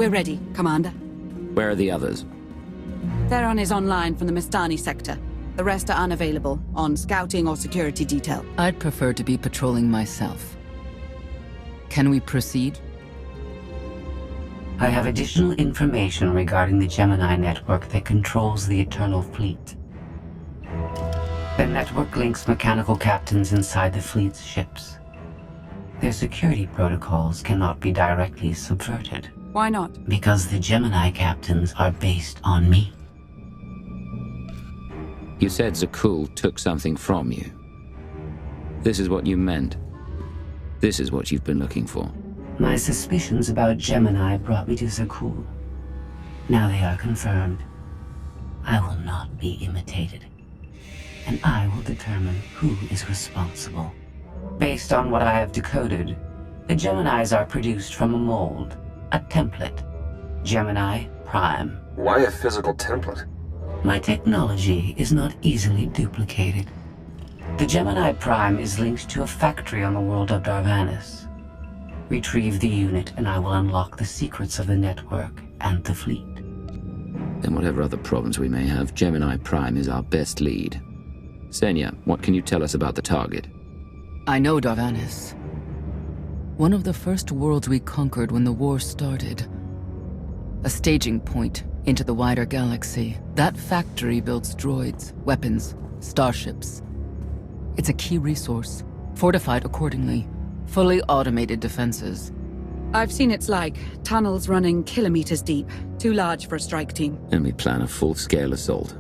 We're ready, Commander. Where are the others? Theron is online from the Mistani sector. The rest are unavailable, on scouting or security detail. I'd prefer to be patrolling myself. Can we proceed? I have additional information regarding the Gemini network that controls the Eternal Fleet. The network links mechanical captains inside the fleet's ships. Their security protocols cannot be directly subverted. Why not? Because the Gemini captains are based on me. You said Zakul took something from you. This is what you meant. This is what you've been looking for. My suspicions about Gemini brought me to Zakul. Now they are confirmed. I will not be imitated. And I will determine who is responsible. Based on what I have decoded, the Geminis are produced from a mold, a template. Gemini Prime. Why a physical template? My technology is not easily duplicated. The Gemini Prime is linked to a factory on the world of Darvanis. Retrieve the unit and I will unlock the secrets of the network and the fleet. Then whatever other problems we may have, Gemini Prime is our best lead. Senya, what can you tell us about the target? I know Darvanis. One of the first worlds we conquered when the war started. A staging point into the wider galaxy. That factory builds droids, weapons, starships. It's a key resource, fortified accordingly. Fully automated defenses. I've seen its like. Tunnels running kilometers deep. Too large for a strike team. And we plan a full-scale assault.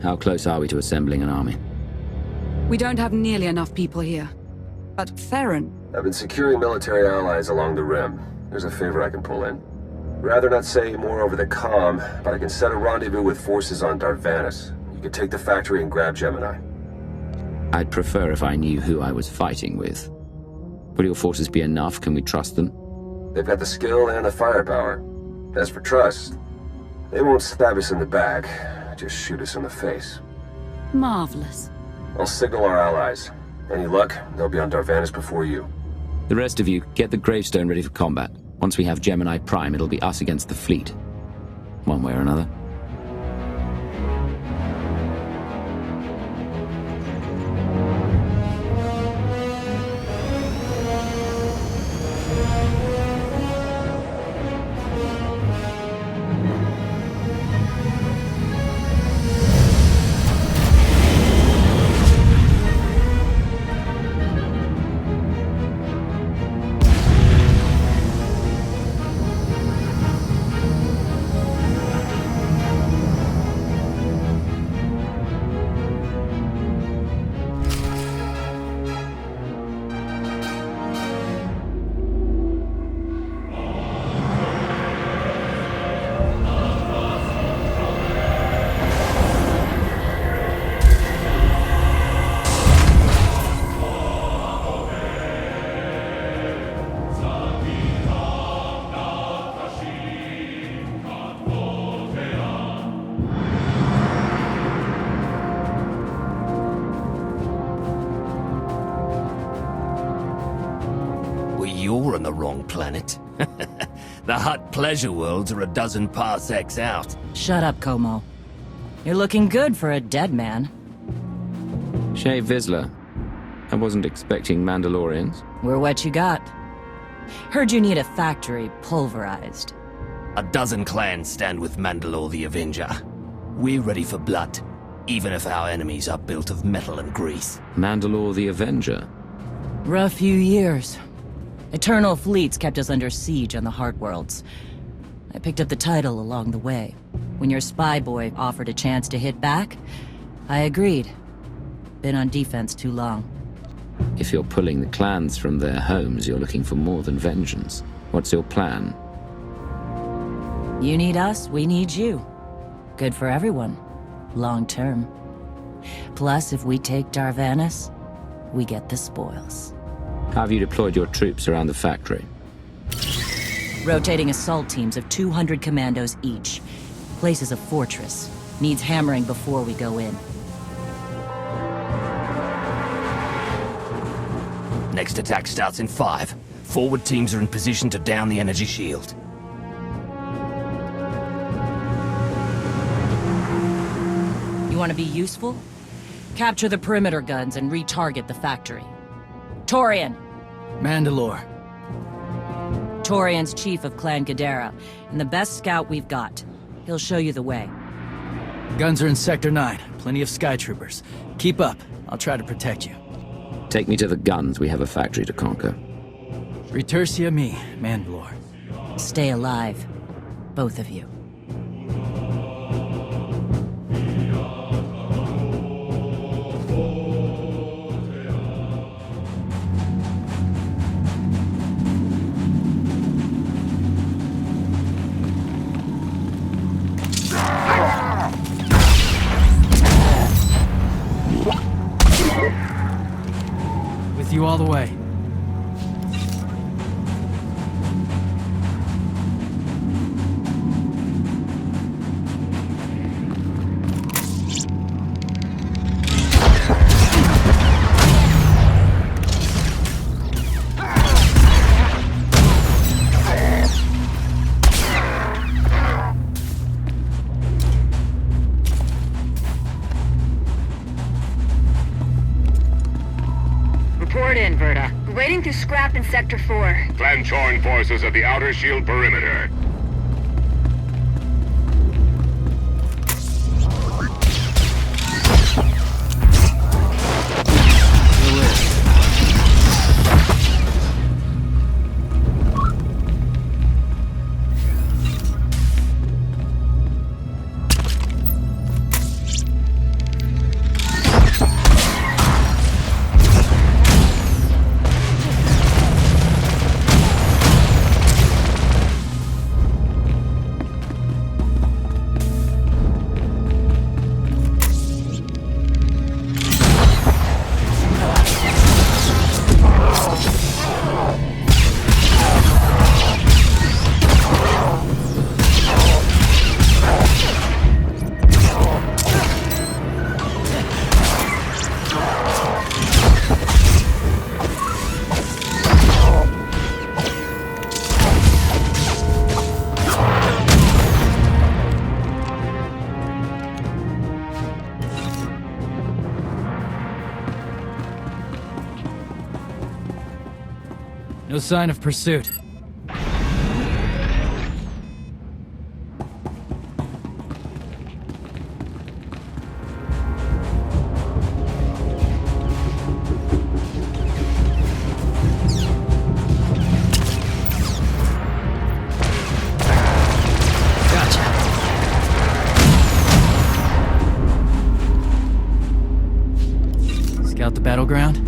How close are we to assembling an army? We don't have nearly enough people here. But Theron... I've been securing military allies along the rim. There's a favor I can pull in. Rather not say more over the comm, but I can set a rendezvous with forces on Darvanis. You can take the factory and grab Gemini. I'd prefer if I knew who I was fighting with. Will your forces be enough? Can we trust them? They've got the skill and the firepower. As for trust, they won't stab us in the back, just shoot us in the face. Marvelous. I'll signal our allies. Any luck, they'll be on Darvanis before you. The rest of you, get the gravestone ready for combat. Once we have Gemini Prime, it'll be us against the fleet. One way or another. You're on the wrong planet. The Hutt pleasure worlds are a dozen parsecs out. Shut up, Como. You're looking good for a dead man. Shay Vizsla. I wasn't expecting Mandalorians. We're what you got. Heard you need a factory pulverized. A dozen clans stand with Mandalore the Avenger. We're ready for blood, even if our enemies are built of metal and grease. Mandalore the Avenger? Rough few years. Eternal fleets kept us under siege on the Heart Worlds. I picked up the title along the way. When your spy boy offered a chance to hit back, I agreed. Been on defense too long. If you're pulling the clans from their homes, you're looking for more than vengeance. What's your plan? You need us, we need you. Good for everyone. Long term. Plus, if we take Darvanis, we get the spoils. How have you deployed your troops around the factory? Rotating assault teams of 200 commandos each. Place is a fortress. Needs hammering before we go in. Next attack starts in 5. Forward teams are in position to down the energy shield. want to be useful? Capture the perimeter guns and retarget the factory. Torian! Mandalore. Torian's chief of Clan Ghidorah, and the best scout we've got. He'll show you the way. Guns are in Sector 9. Plenty of Sky Troopers. Keep up. I'll try to protect you. Take me to the guns. We have a factory to conquer. Retursia me, Mandalore. Stay alive. Both of you. With you all the way. Report in, Verta. We're waiting through scrap in Sector 4. Clan Chorn forces at the outer shield perimeter. No sign of pursuit. Scout the battleground?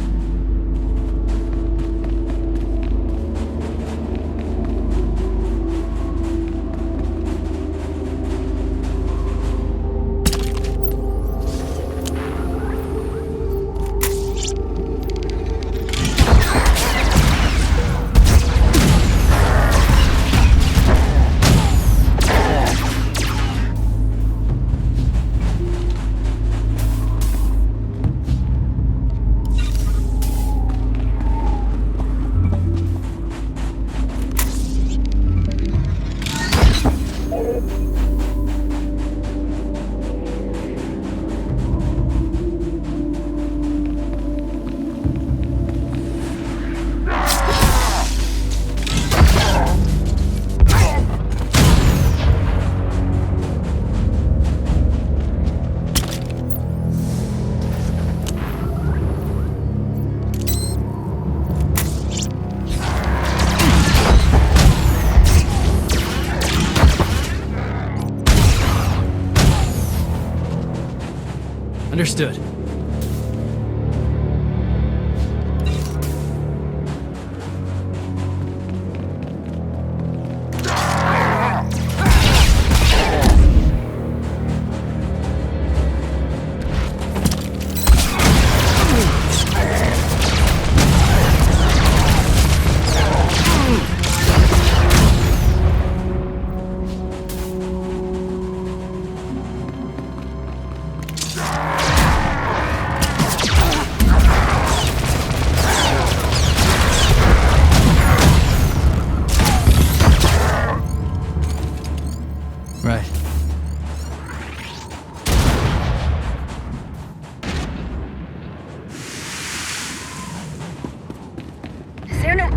Understood.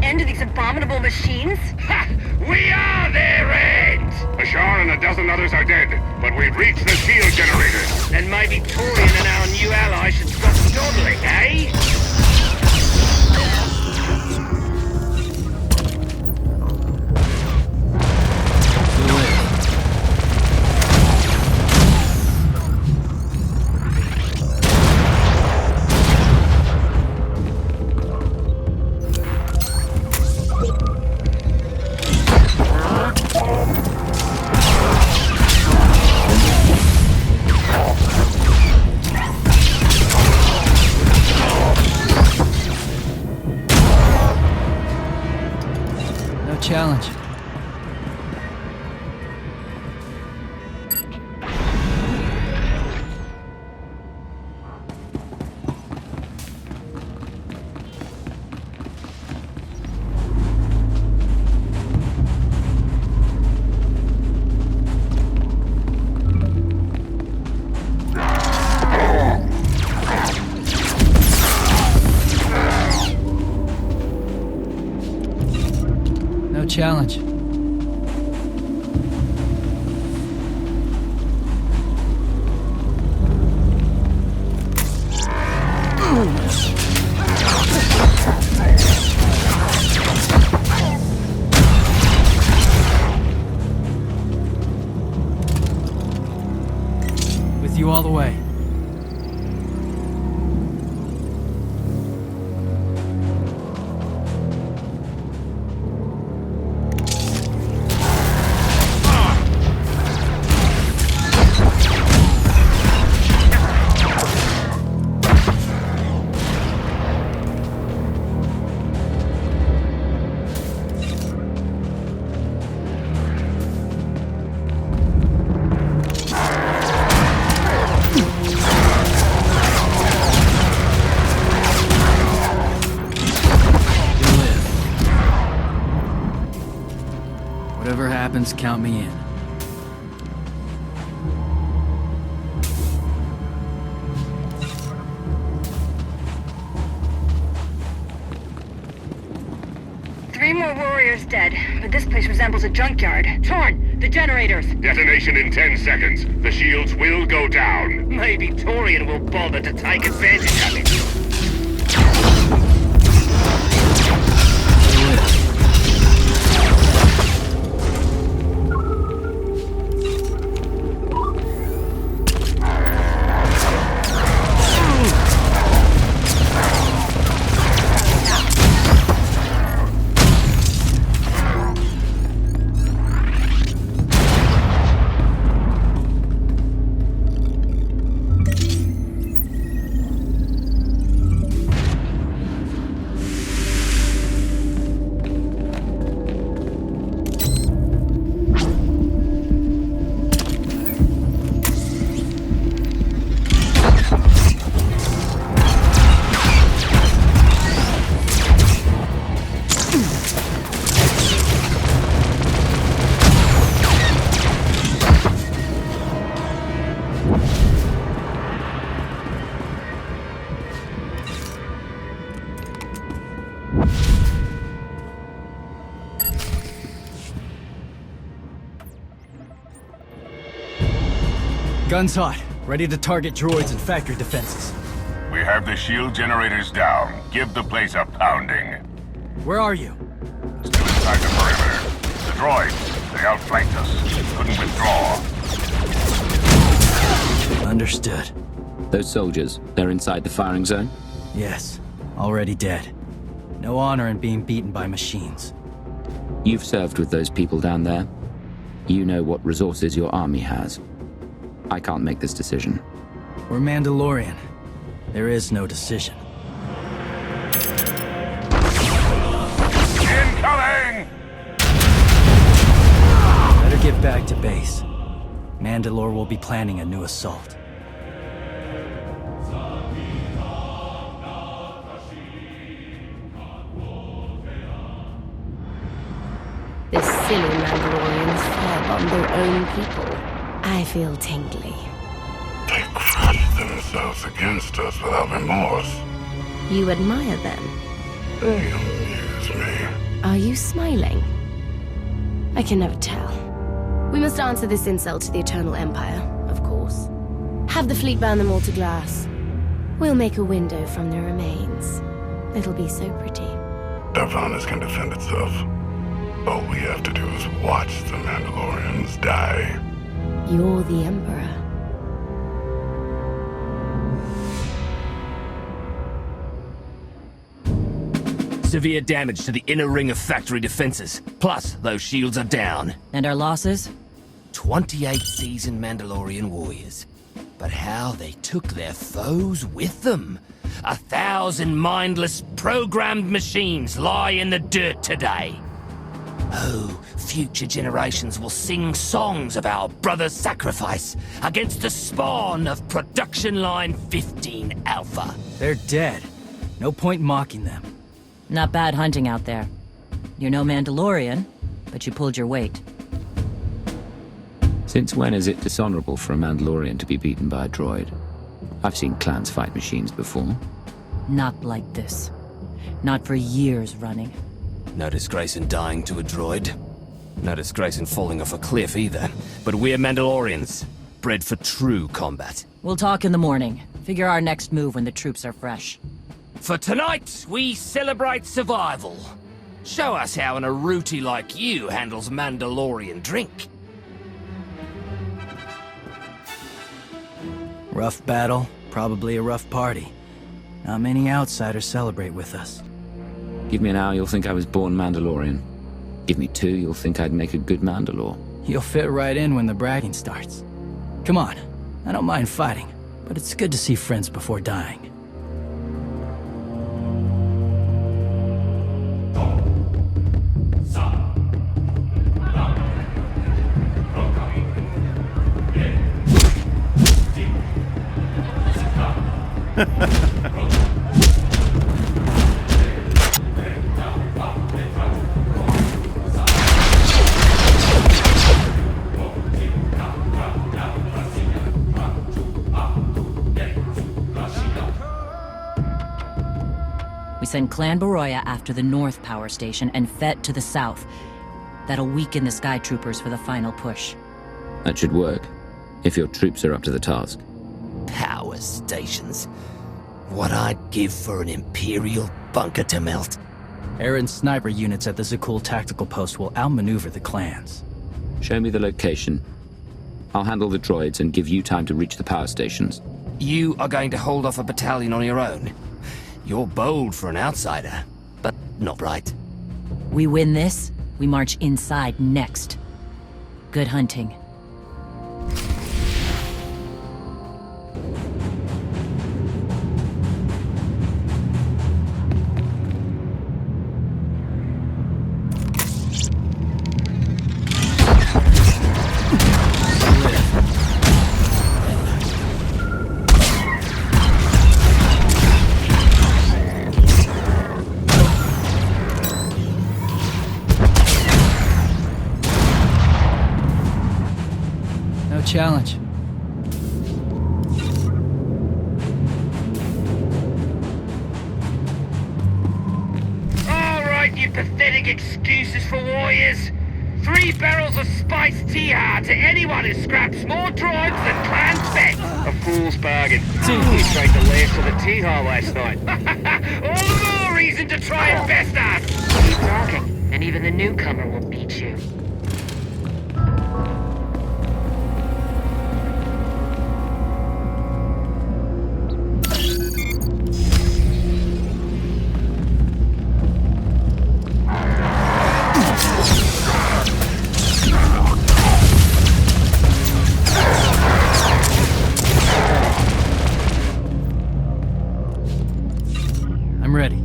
end to these abominable machines? Ha! We are their end! Bashar and a dozen others are dead, but we've reached the shield generators. Then maybe Torian and our new ally should stop dawdling, eh? Challenge. No challenge. With you all the way. Whatever happens, count me in. Three more warriors dead, but this place resembles a junkyard. Torn, the generators. Detonation in 10 seconds. The shields will go down. Maybe Torian will bother to take advantage of it. Guns hot. Ready to target droids and factory defenses. We have the shield generators down. Give the place a pounding. Where are you? Still inside the perimeter. The droids, they outflanked us. Couldn't withdraw. Understood. Those soldiers, they're inside the firing zone? Yes. Already dead. No honor in being beaten by machines. You've served with those people down there. You know what resources your army has. I can't make this decision. We're Mandalorian. There is no decision. Incoming! Better get back to base. Mandalore will be planning a new assault. The silly Mandalorians firebomb their own people. I feel tingly. They crushed themselves against us without remorse. You admire them? They amuse me. Are you smiling? I can never tell. We must answer this insult to the Eternal Empire, of course. Have the fleet burn them all to glass. We'll make a window from their remains. It'll be so pretty. Darvanus can defend itself. All we have to do is watch the Mandalorians die. You're the Emperor. Severe damage to the inner ring of factory defenses. Plus, those shields are down. And our losses? 28 seasoned Mandalorian warriors. But how they took their foes with them. 1,000 mindless, programmed machines lie in the dirt today. Oh, future generations will sing songs of our brother's sacrifice against the spawn of Production Line 15 Alpha. They're dead. No point mocking them. Not bad hunting out there. You're no Mandalorian, but you pulled your weight. Since when is it dishonorable for a Mandalorian to be beaten by a droid? I've seen clans fight machines before. Not like this. Not for years running. No disgrace in dying to a droid. No disgrace in falling off a cliff either. But we're Mandalorians, bred for true combat. We'll talk in the morning. Figure our next move when the troops are fresh. For tonight, we celebrate survival. Show us how an Aruti like you handles Mandalorian drink. Rough battle, probably a rough party. Not many outsiders celebrate with us. Give me an hour, you'll think I was born Mandalorian. Give me 2, you'll think I'd make a good Mandalore. You'll fit right in when the bragging starts. Come on, I don't mind fighting, but it's good to see friends before dying. We send Clan Baroya after the North Power Station and Fett to the south. That'll weaken the Sky Troopers for the final push. That should work, if your troops are up to the task. Power stations. What I'd give for an Imperial bunker to melt. Aaron's sniper units at the Zakul tactical post will outmaneuver the clans. Show me the location. I'll handle the droids and give you time to reach the power stations. You are going to hold off a battalion on your own. You're bold for an outsider, but not right. We win this, we march inside next. Good hunting. Challenge. All right, you pathetic excuses for warriors. 3 barrels of spiced tea-ha to anyone who scraps more droids than Clan Fett. A fool's bargain. You tried the last of the tea-ha last night. All the more reason to try and best us. Keep talking, and even the newcomer will beat you. I'm ready.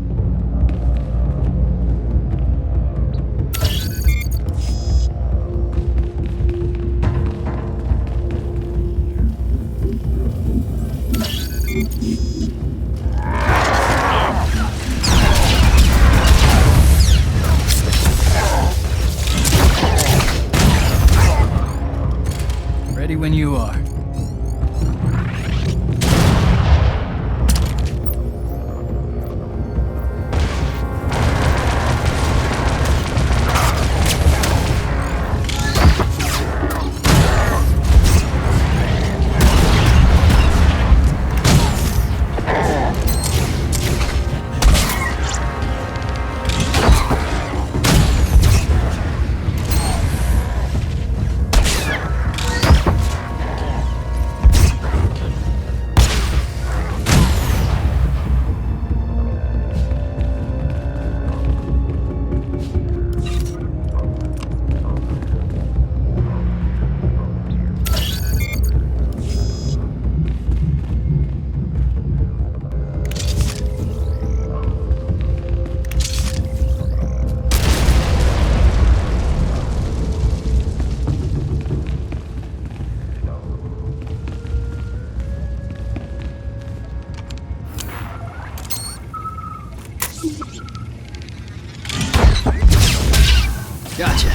Gotcha.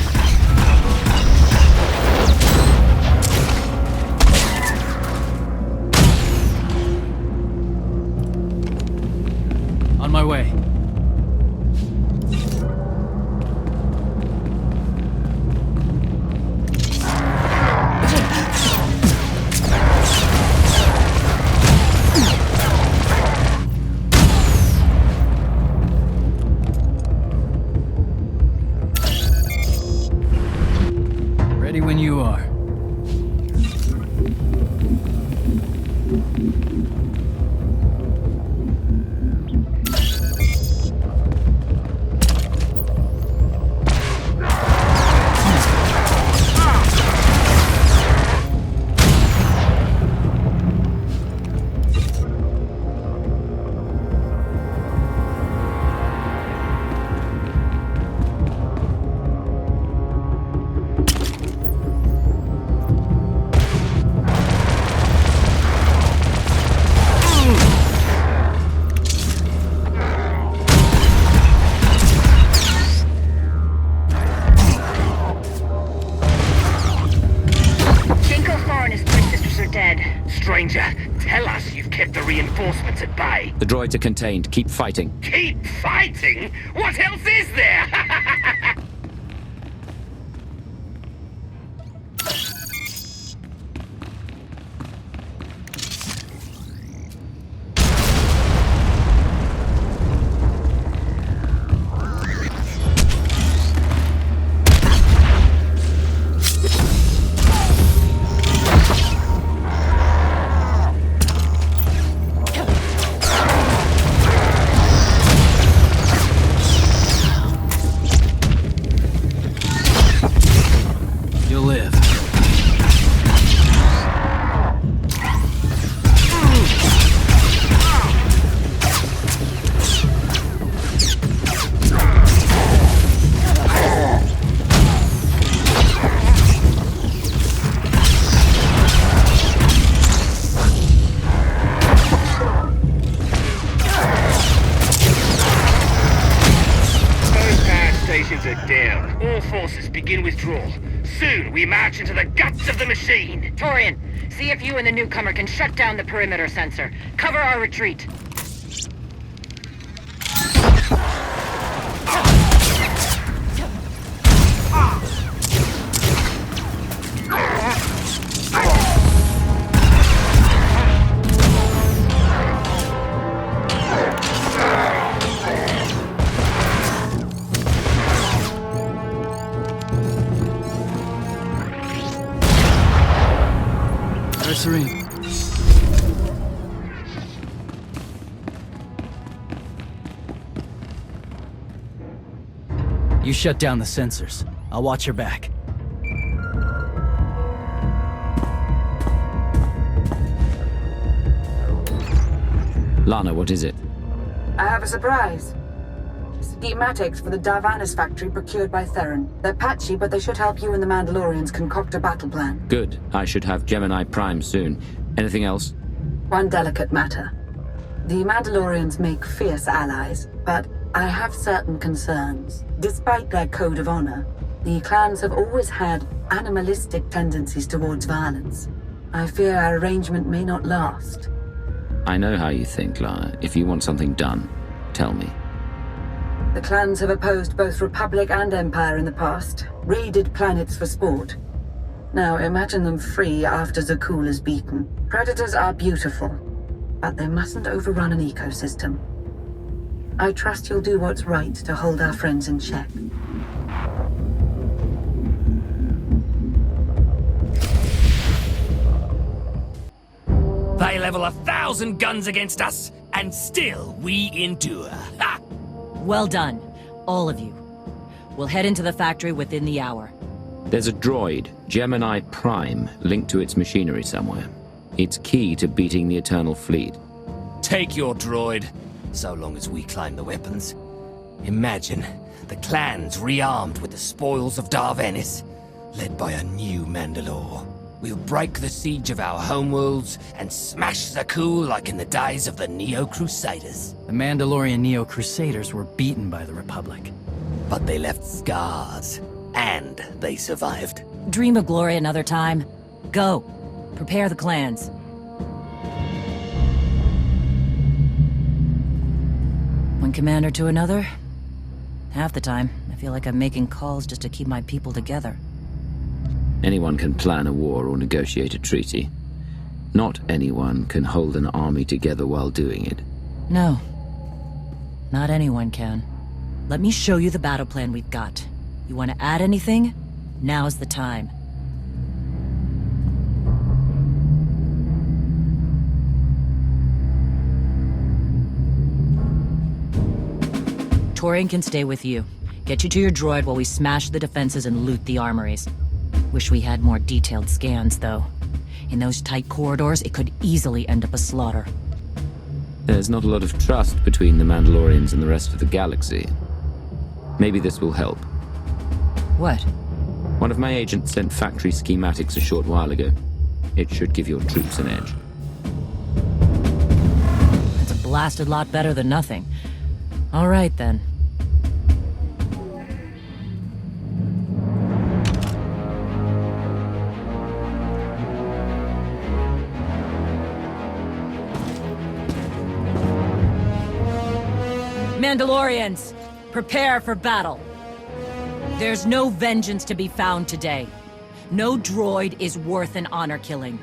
On my way. Ready when you are. Stranger, tell us you've kept the reinforcements at bay. The droids are contained. Keep fighting. Keep fighting? What else is there? Down. All forces begin withdrawal. Soon we march into the guts of the machine. Torian, see if you and the newcomer can shut down the perimeter sensor. Cover our retreat. Serene. You shut down the sensors. I'll watch your back. Lana, what is it? I have a surprise. Schematics for the Darvanis factory procured by Theron. They're patchy, but they should help you and the Mandalorians concoct a battle plan. Good. I should have Gemini Prime soon. Anything else? One delicate matter. The Mandalorians make fierce allies, but I have certain concerns. Despite their code of honor, the clans have always had animalistic tendencies towards violence. I fear our arrangement may not last. I know how you think, Lana. If you want something done, tell me. The clans have opposed both Republic and Empire in the past, raided planets for sport. Now imagine them free after Zakul is beaten. Predators are beautiful, but they mustn't overrun an ecosystem. I trust you'll do what's right to hold our friends in check. They level 1,000 guns against us, and still we endure. Ha! Well done, all of you. We'll head into the factory within the hour. There's a droid, Gemini Prime, linked to its machinery somewhere. It's key to beating the Eternal Fleet. Take your droid, so long as we climb the weapons. Imagine the clans rearmed with the spoils of Darvanis, led by a new Mandalore. We'll break the siege of our homeworlds and smash Zakul like in the days of the Neo-Crusaders. The Mandalorian Neo-Crusaders were beaten by the Republic. But they left scars, and they survived. Dream of glory another time. Go. Prepare the clans. One commander to another. Half the time, I feel like I'm making calls just to keep my people together. Anyone can plan a war or negotiate a treaty. Not anyone can hold an army together while doing it. No. Not anyone can. Let me show you the battle plan we've got. You want to add anything? Now's the time. Torian can stay with you. Get you to your droid while we smash the defenses and loot the armories. Wish we had more detailed scans, though. In those tight corridors, it could easily end up a slaughter. There's not a lot of trust between the Mandalorians and the rest of the galaxy. Maybe this will help. What? One of my agents sent factory schematics a short while ago. It should give your troops an edge. That's a blasted lot better than nothing. All right, then. Mandalorians, prepare for battle. There's no vengeance to be found today. No droid is worth an honor killing.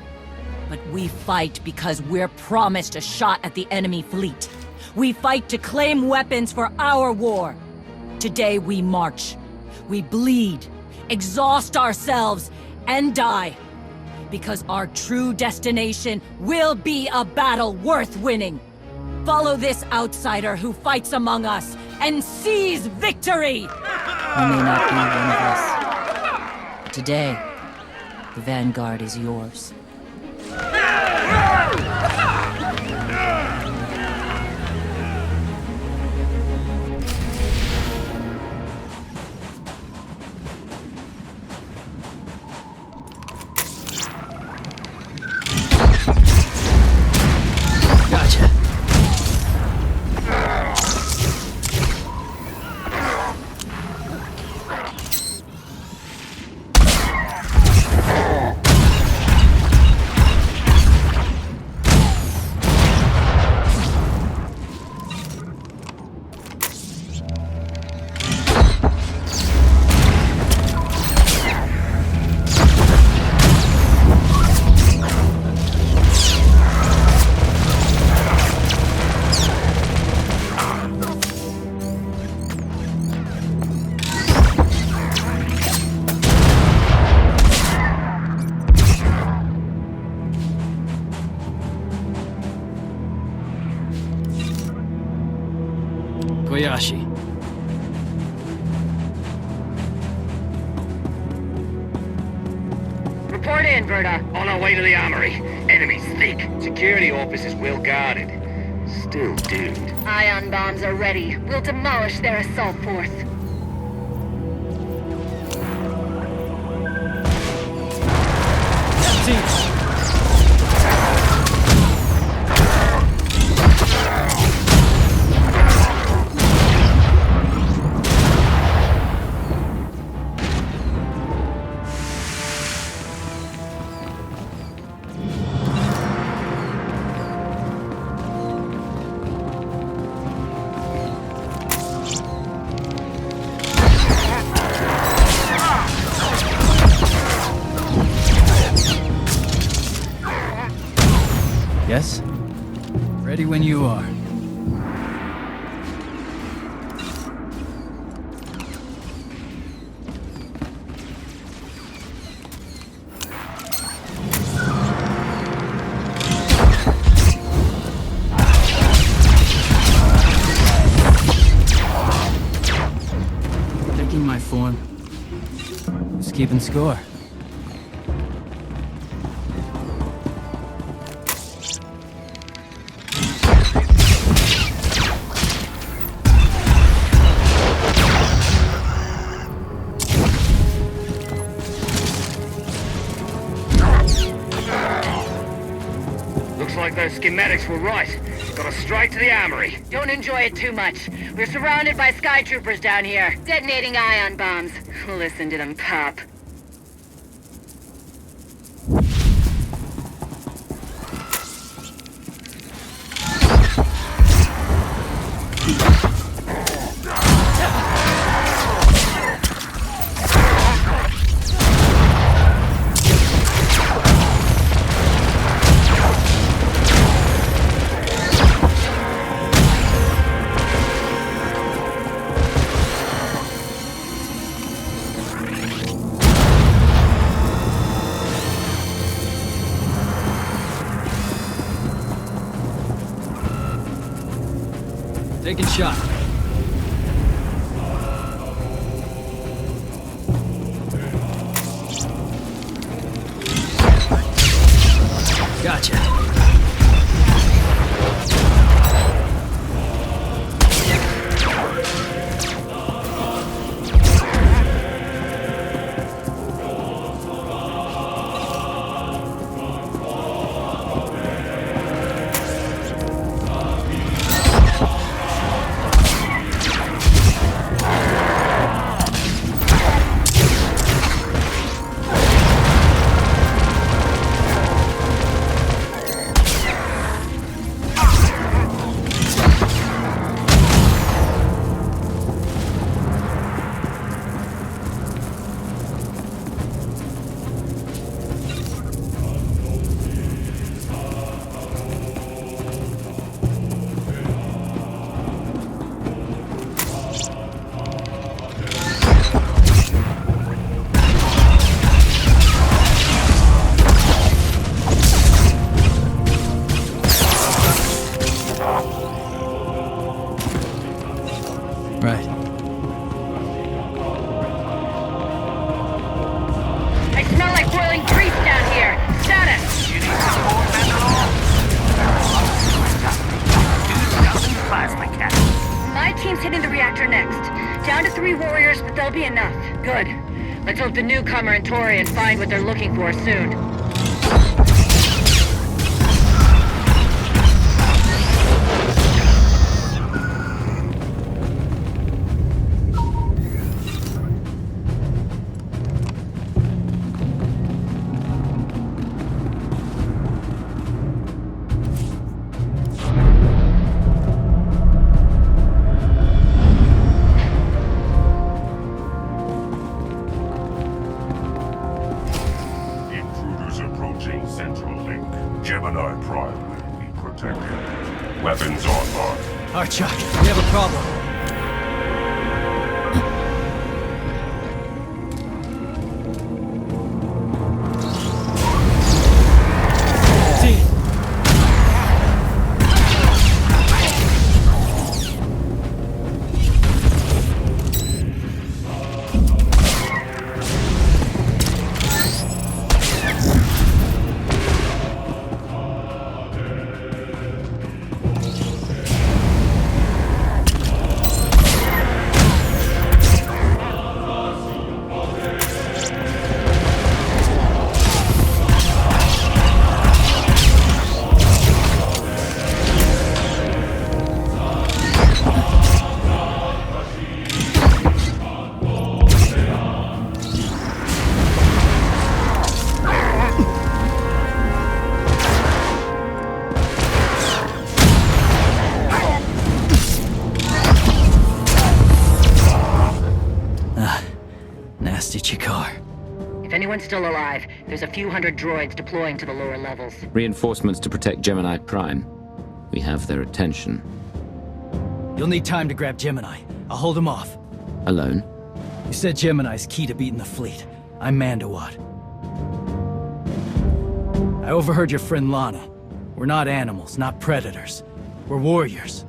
But we fight because we're promised a shot at the enemy fleet. We fight to claim weapons for our war. Today we march. We bleed, exhaust ourselves, and die. Because our true destination will be a battle worth winning. Follow this outsider who fights among us and seize victory! You may not be one of us. Today, the Vanguard is yours. Gotcha. Koyashi. Report in, Verda. On our way to the armory. Enemies thick. Security officers well guarded. Still doomed. Ion bombs are ready. We'll demolish their assault force. Yes? Ready when you are. Taking my form. Just keeping score. schematics were right. Got us straight to the armory. Don't enjoy it too much. We're surrounded by sky troopers down here, detonating ion bombs. Listen to them pop. Taking shot. Gotcha. Right. I smell like boiling grease down here. Status! You need support, Mandalore? 2,000 plasma cannons. My team's hitting the reactor next. Down to 3 warriors, but they'll be enough. Good. Let's hope the newcomer and Torian find what they're looking for soon. Weapons online. Chuck, we have a problem. If anyone's still alive, there's a few hundred droids deploying to the lower levels. Reinforcements to protect Gemini Prime. We have their attention. You'll need time to grab Gemini. I'll hold him off. Alone? You said Gemini's key to beating the fleet. I'm Mandalore. I overheard your friend Lana. We're not animals, not predators. We're warriors.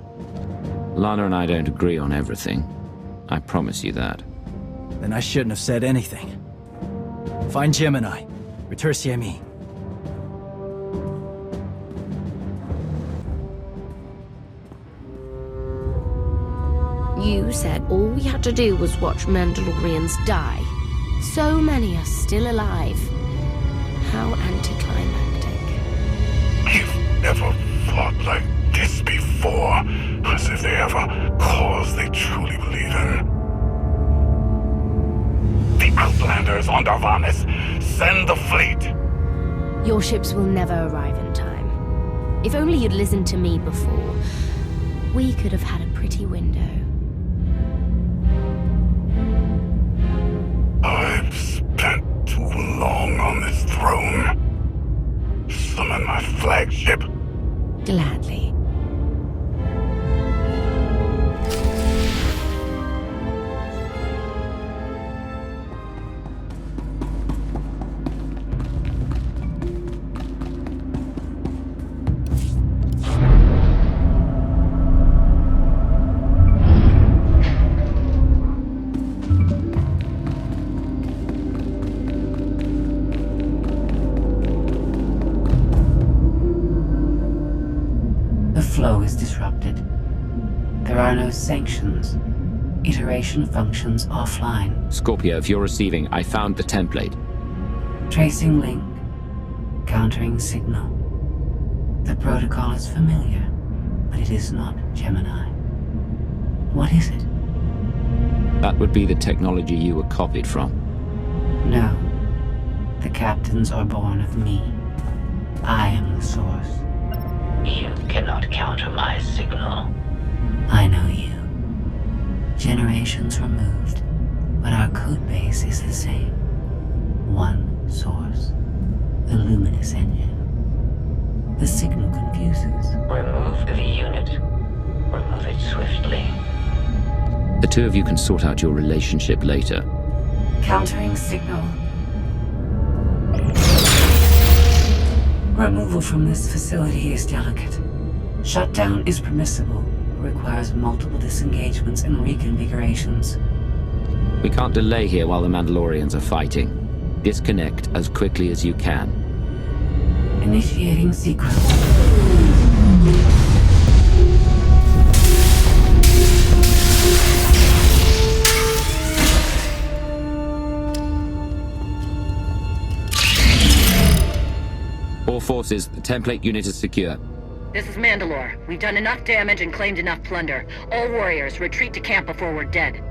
Lana and I don't agree on everything. I promise you that. Then I shouldn't have said anything. Find Gemini. Retursi me. You said all we had to do was watch Mandalorians die. So many are still alive. How anticlimactic. You've never fought like this before, as if they have a cause they truly believe in. The Outlanders on Darvanis! Send the fleet! Your ships will never arrive in time. If only you'd listened to me before, we could have had a pretty window. I've spent too long on this throne. Summon my flagship. Gladly. Flow is disrupted. There are no sanctions. Iteration functions offline. Scorpio, if you're receiving, I found the template. Tracing link. Countering signal. The protocol is familiar, but it is not Gemini. What is it? That would be the technology you were copied from. No. The captains are born of me. I am the source. You cannot counter my signal. I know you. Generations removed, but our code base is the same. One source. The luminous engine. The signal confuses. Remove the unit. Remove it swiftly. The two of you can sort out your relationship later. Countering signal. Removal from this facility is delicate. Shutdown is permissible, but requires multiple disengagements and reconfigurations. We can't delay here while the Mandalorians are fighting. Disconnect as quickly as you can. Initiating sequence. All forces, the template unit is secure. This is Mandalore. We've done enough damage and claimed enough plunder. All warriors, retreat to camp before we're dead.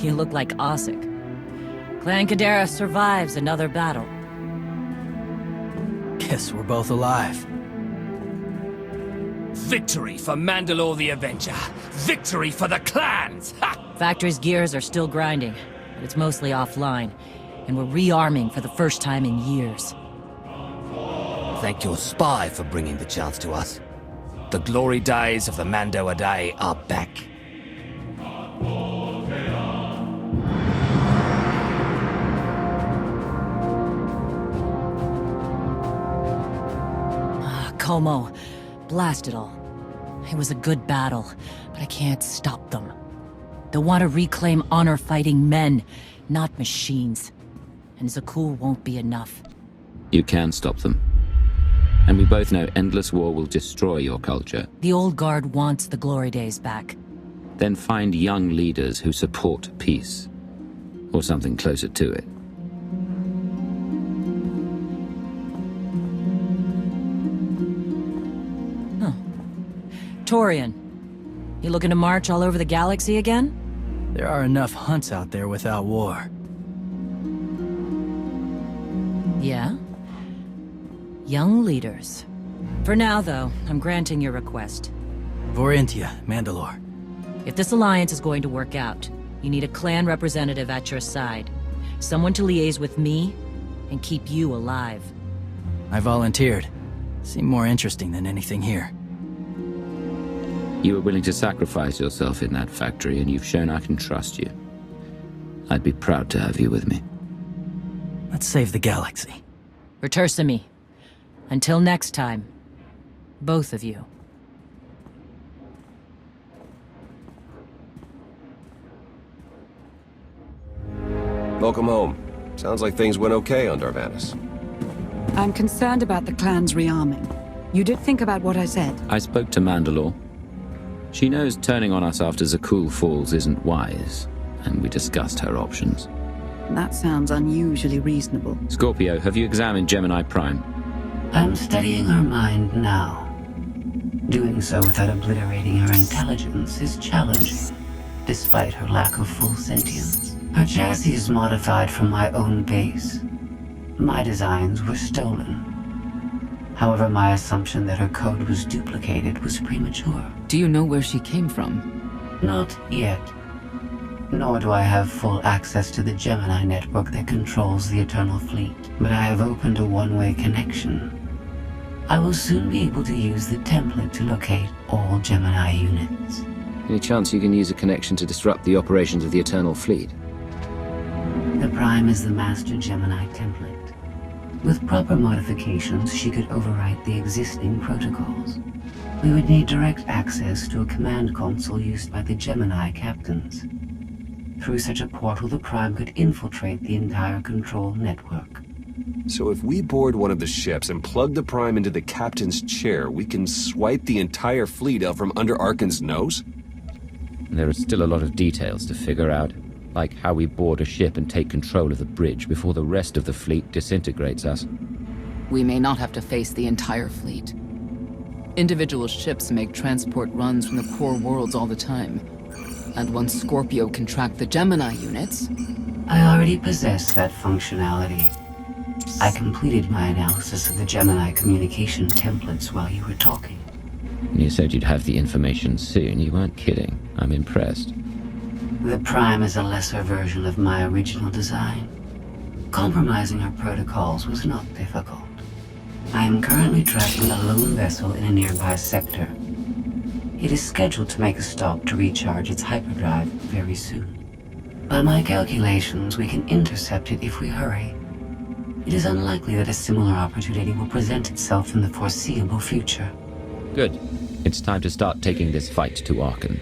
You look like Ossic. Clan Kadera survives another battle. Guess we're both alive. Victory for Mandalore the Avenger! Victory for the clans! Ha! Factory's gears are still grinding, but it's mostly offline, and we're rearming for the first time in years. Thank your spy for bringing the chance to us. The glory days of the Mando Ade are back. Como, blast it all. It was a good battle, but I can't stop them. They want to reclaim honor-fighting men, not machines. And Zakul won't be enough. You can stop them. And we both know endless war will destroy your culture. The old guard wants the glory days back. Then find young leaders who support peace. Or something closer to it. Torian, you looking to march all over the galaxy again? There are enough hunts out there without war. Yeah? Young leaders. For now, though, I'm granting your request. Vorintia, Mandalore. If this alliance is going to work out, you need a clan representative at your side. Someone to liaise with me and keep you alive. I volunteered. Seemed more interesting than anything here. You were willing to sacrifice yourself in that factory, and you've shown I can trust you. I'd be proud to have you with me. Let's save the galaxy. Retursamy. Until next time, both of you. Welcome home. Sounds like things went okay on Darvanis. I'm concerned about the clan's rearming. You did think about what I said? I spoke to Mandalore. She knows turning on us after Zakul falls isn't wise, and we discussed her options. That sounds unusually reasonable. Scorpio, have you examined Gemini Prime? I'm studying her mind now. Doing so without obliterating her intelligence is challenging, despite her lack of full sentience. Her chassis is modified from my own base. My designs were stolen. However, my assumption that her code was duplicated was premature. Do you know where she came from? Not yet. Nor do I have full access to the Gemini network that controls the Eternal Fleet. But I have opened a one-way connection. I will soon be able to use the template to locate all Gemini units. Any chance you can use a connection to disrupt the operations of the Eternal Fleet? The Prime is the master Gemini template. With proper modifications, she could overwrite the existing protocols. We would need direct access to a command console used by the Gemini captains. Through such a portal, the Prime could infiltrate the entire control network. So if we board one of the ships and plug the Prime into the captain's chair, we can swipe the entire fleet out from under Arkan's nose? There are still a lot of details to figure out, like how we board a ship and take control of the bridge before the rest of the fleet disintegrates us. We may not have to face the entire fleet. Individual ships make transport runs from the core worlds all the time. And once Scorpio can track the Gemini units... I already possess that functionality. I completed my analysis of the Gemini communication templates while you were talking. When you said you'd have the information soon, you weren't kidding. I'm impressed. The Prime is a lesser version of my original design. Compromising her protocols was not difficult. I am currently tracking a lone vessel in a nearby sector. It is scheduled to make a stop to recharge its hyperdrive very soon. By my calculations, we can intercept it if we hurry. It is unlikely that a similar opportunity will present itself in the foreseeable future. Good. It's time to start taking this fight to Arkan.